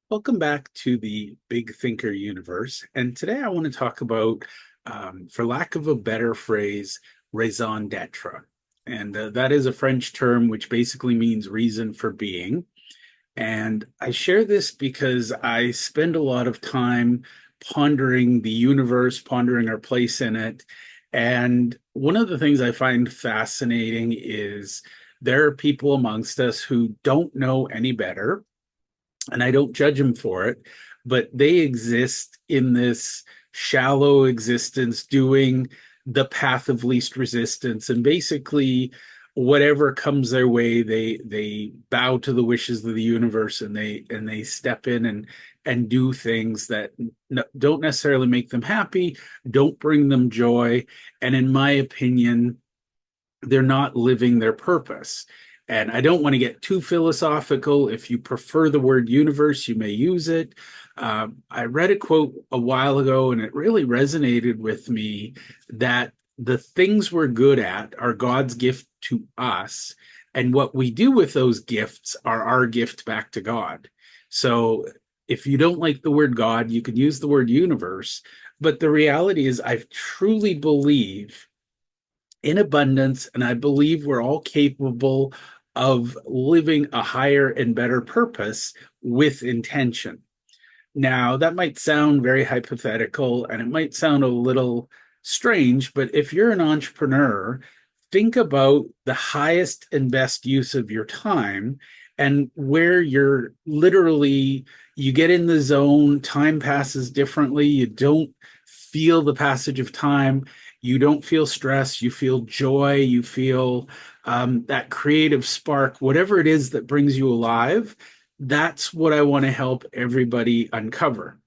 Welcome back to the Big Thinker universe. And today I want to talk about, for lack of a better phrase, raison d'etre. And that is a French term which basically means reason for being. And I share this because I spend a lot of time pondering the universe, pondering our place in it. And one of the things I find fascinating is there are people amongst us who don't know any better, and I don't judge them for it, but they exist in this shallow existence doing the path of least resistance, and basically whatever comes their way, they bow to the wishes of the universe, and they step in and do things that don't necessarily make them happy, don't bring them joy, and in my opinion they're not living their purpose. And I don't want to get too philosophical. If you prefer the word universe, you may use it. I read a quote a while ago, and it really resonated with me that the things we're good at are God's gift to us. And what we do with those gifts are our gift back to God. So if you don't like the word God, you can use the word universe. But the reality is, I truly believe in abundance, and I believe we're all capable of living a higher and better purpose with intention. Now, that might sound very hypothetical and it might sound a little strange, but if you're an entrepreneur, think about the highest and best use of your time and where you're literally, you get in the zone, time passes differently, you don't feel the passage of time, you don't feel stress, you feel joy, you feel that creative spark, whatever it is that brings you alive. That's what I want to help everybody uncover.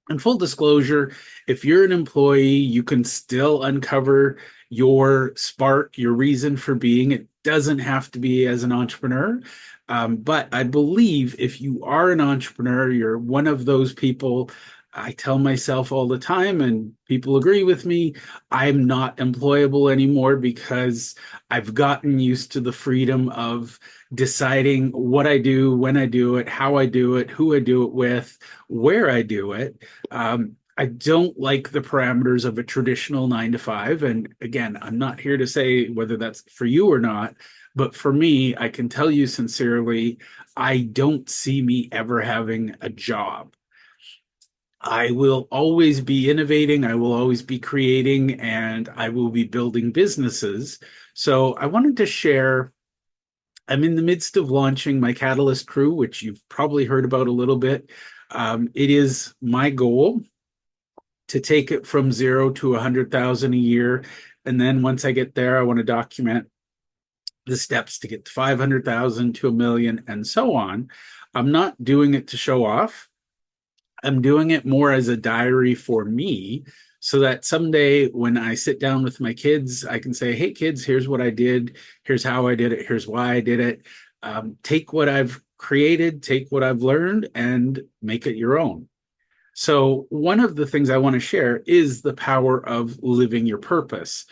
And full disclosure, if you're an employee, you can still uncover your spark, your reason for being. It doesn't have to be as an entrepreneur. But I believe if you are an entrepreneur, you're one of those people. I tell myself all the time, and people agree with me, I'm not employable anymore because I've gotten used to the freedom of deciding what I do, when I do it, how I do it, who I do it with, where I do it. I don't like the parameters of a traditional 9 to 5. And again, I'm not here to say whether that's for you or not, but for me, I can tell you sincerely, I don't see me ever having a job. I will always be innovating, I will always be creating, and I will be building businesses. So I wanted to share. I'm in the midst of launching my Catalyst Crew, which you've probably heard about a little bit. It is my goal to take it from zero to 100,000 a year. And then once I get there, I want to document the steps to get to 500,000 to a million and so on. I'm not doing it to show off. I'm doing it more as a diary for me so that someday when I sit down with my kids, I can say, hey, kids, here's what I did. Here's how I did it. Here's why I did it. Take what I've created, take what I've learned, and make it your own. So, one of the things I want to share is the power of living your purpose.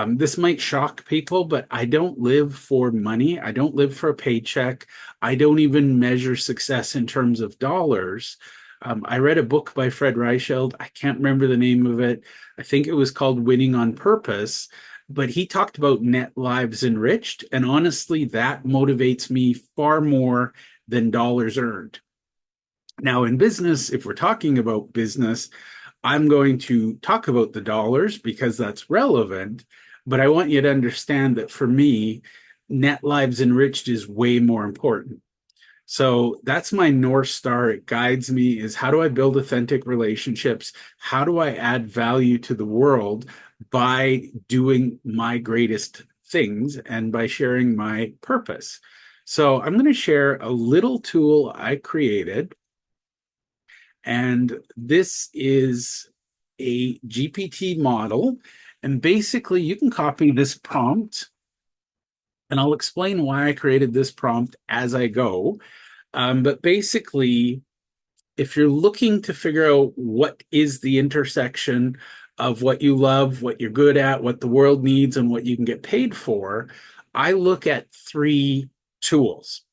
This might shock people, but I don't live for money. I don't live for a paycheck. I don't even measure success in terms of dollars. I read a book by Fred Reichheld. I can't remember the name of it. I think it was called Winning on Purpose, but he talked about net lives enriched. And honestly, that motivates me far more than dollars earned. Now, in business, if we're talking about business, I'm going to talk about the dollars because that's relevant. But I want you to understand that for me, net lives enriched is way more important. So that's my North Star. It guides me is how do I build authentic relationships? How do I add value to the world by doing my greatest things and by sharing my purpose? So I'm going to share a little tool I created. And this is a GPT model. And basically, you can copy this prompt, and I'll explain why I created this prompt as I go. But basically, if you're looking to figure out what is the intersection of what you love, what you're good at, what the world needs, and what you can get paid for, I look at three tools.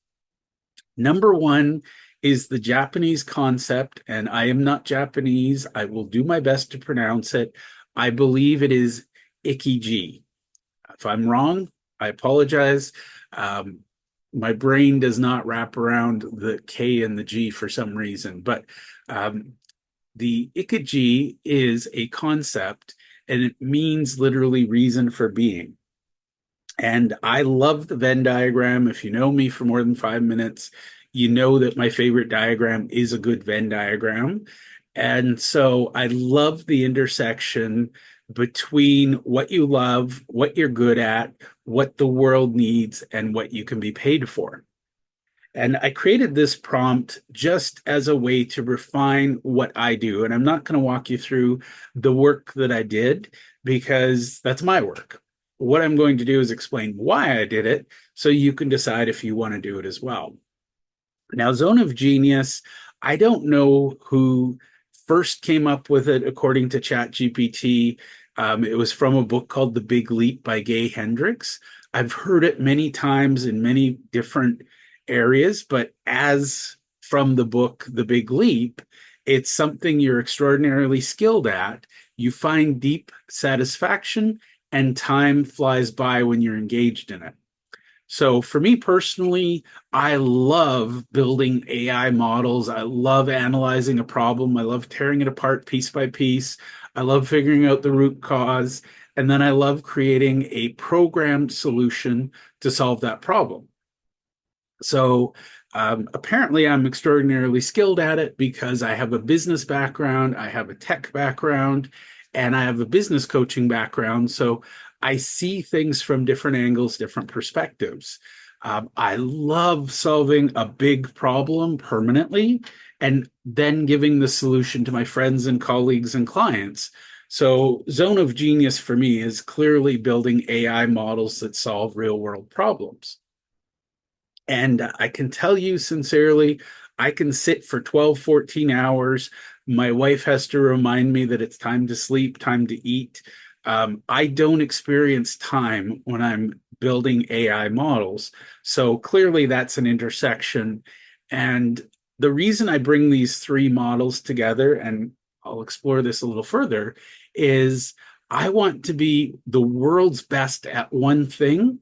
Number one is the Japanese concept, and I am not Japanese. I will do my best to pronounce it. I believe it is Ikigai. If I'm wrong, I apologize. Um, my brain does not wrap around the K and the G for some reason, but um, the Ikigai is a concept, and it means literally reason for being. And I love the Venn diagram. If you know me for more than 5 minutes, you know that my favorite diagram is a good Venn diagram. And so I love the intersection between what you love, what you're good at, what the world needs, and what you can be paid for. And I created this prompt just as a way to refine what I do. And I'm not going to walk you through the work that I did because that's my work. What I'm going to do is explain why I did it so you can decide if you want to do it as well. Now, Zone of Genius, I don't know who first came up with it according to ChatGPT. It was from a book called The Big Leap by Gay Hendricks. I've heard it many times in many different areas, but as from the book The Big Leap, it's something you're extraordinarily skilled at. You find deep satisfaction, and time flies by when you're engaged in it. So for me personally, I love building AI models. I love analyzing a problem. I love tearing it apart piece by piece. I love figuring out the root cause. And then I love creating a programmed solution to solve that problem. So apparently, I'm extraordinarily skilled at it because I have a business background, I have a tech background, and I have a business coaching background. So I see things from different angles, different perspectives. I love solving a big problem permanently and then giving the solution to my friends and colleagues and clients. So, Zone of Genius for me is clearly building AI models that solve real world problems. And I can tell you sincerely, I can sit for 12, 14 hours. My wife has to remind me that it's time to sleep, time to eat. I don't experience time when I'm building AI models. So clearly that's an intersection. And the reason I bring these three models together, and I'll explore this a little further, is I want to be the world's best at one thing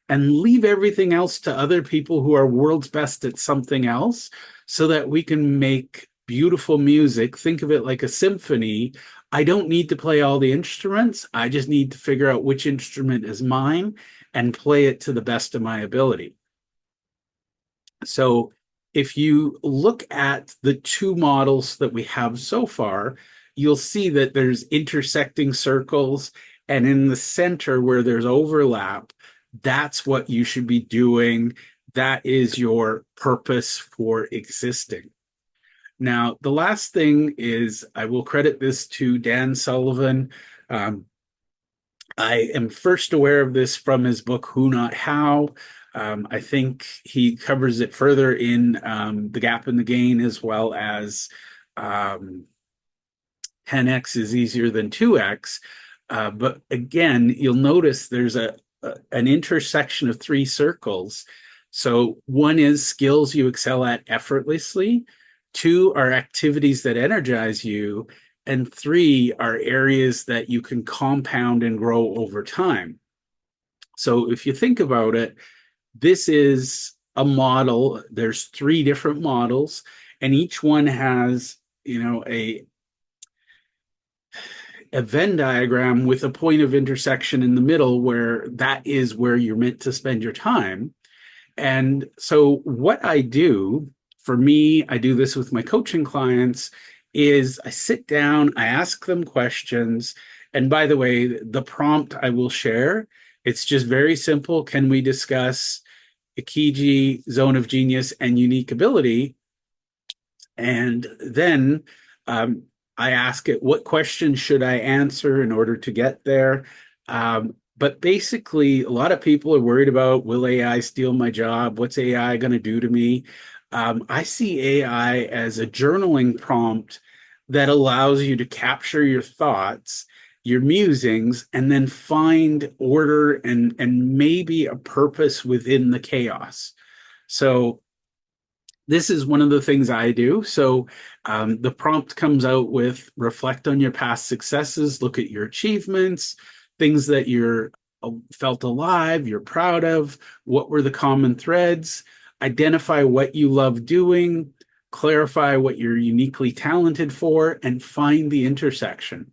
and leave everything else to other people who are world's best at something else so that we can make beautiful music. Think of it like a symphony. I don't need to play all the instruments. I just need to figure out which instrument is mine and play it to the best of my ability. So if you look at the two models that we have so far, you'll see that there's intersecting circles, and in the center where there's overlap, that's what you should be doing. That is your purpose for existing. Now, the last thing is I will credit this to Dan Sullivan. Um, I am first aware of this from his book, Who Not How. I think he covers it further in The Gap and the Gain, as well as 10x is easier than 2x. But again, you'll notice there's an intersection of three circles. So one is skills you excel at effortlessly. Two are activities that energize you. And three are areas that you can compound and grow over time. So if you think about it, this is a model. There's three different models, and each one has, a Venn diagram with a point of intersection in the middle where that is where you're meant to spend your time. And so what I do, for me, I do this with my coaching clients, is I sit down, I ask them questions. And by the way, the prompt I will share, it's just very simple. Can we discuss Ikigai, Zone of Genius, and unique ability? And then I ask it, what questions should I answer in order to get there? But basically, a lot of people are worried about, will AI steal my job? What's AI going to do to me? I see AI as a journaling prompt that allows you to capture your thoughts, your musings, and then find order and maybe a purpose within the chaos. So This is one of the things I do. So the prompt comes out with reflect on your past successes, look at your achievements, things that you're felt alive, you're proud of, what were the common threads, identify what you love doing, clarify what you're uniquely talented for, and find the intersection.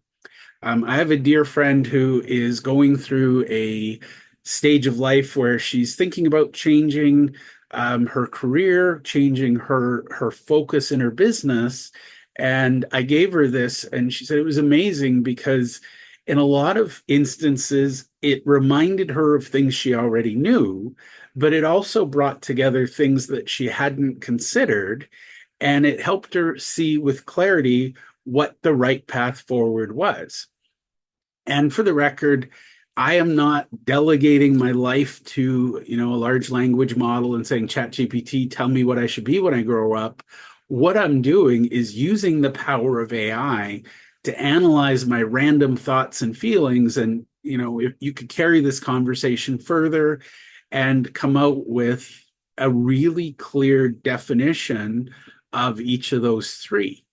I have a dear friend who is going through a stage of life where she's thinking about changing her career, changing her focus in her business. And I gave her this, and she said it was amazing because in a lot of instances, it reminded her of things she already knew, but it also brought together things that she hadn't considered, and it helped her see with clarity what the right path forward was. And for the record, I am not delegating my life to, a large language model and saying, ChatGPT, tell me what I should be when I grow up. What I'm doing is using the power of AI to analyze my random thoughts and feelings. And, if you could carry this conversation further and come out with a really clear definition of each of those three.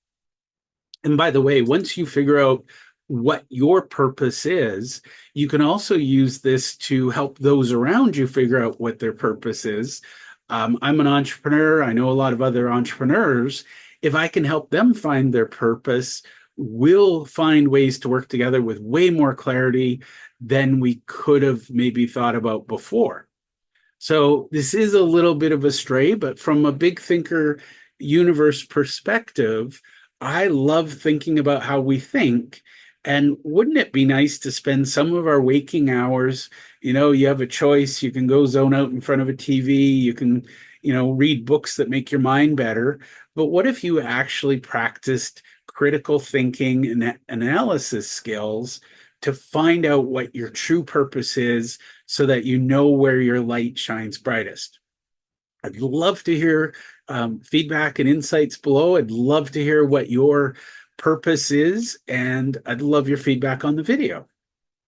And by the way, once you figure out what your purpose is, you can also use this to help those around you figure out what their purpose is. I'm an entrepreneur. I know a lot of other entrepreneurs. If I can help them find their purpose, we'll find ways to work together with way more clarity than we could have maybe thought about before. So this is a little bit of a stray, but from a big thinker universe perspective, I love thinking about how we think. And wouldn't it be nice to spend some of our waking hours? You have a choice. You can go zone out in front of a TV. You can, read books that make your mind better. But what if you actually practiced critical thinking and analysis skills to find out what your true purpose is so that you know where your light shines brightest? I'd love to hear feedback and insights below. I'd love to hear what your purpose is, and I'd love your feedback on the video.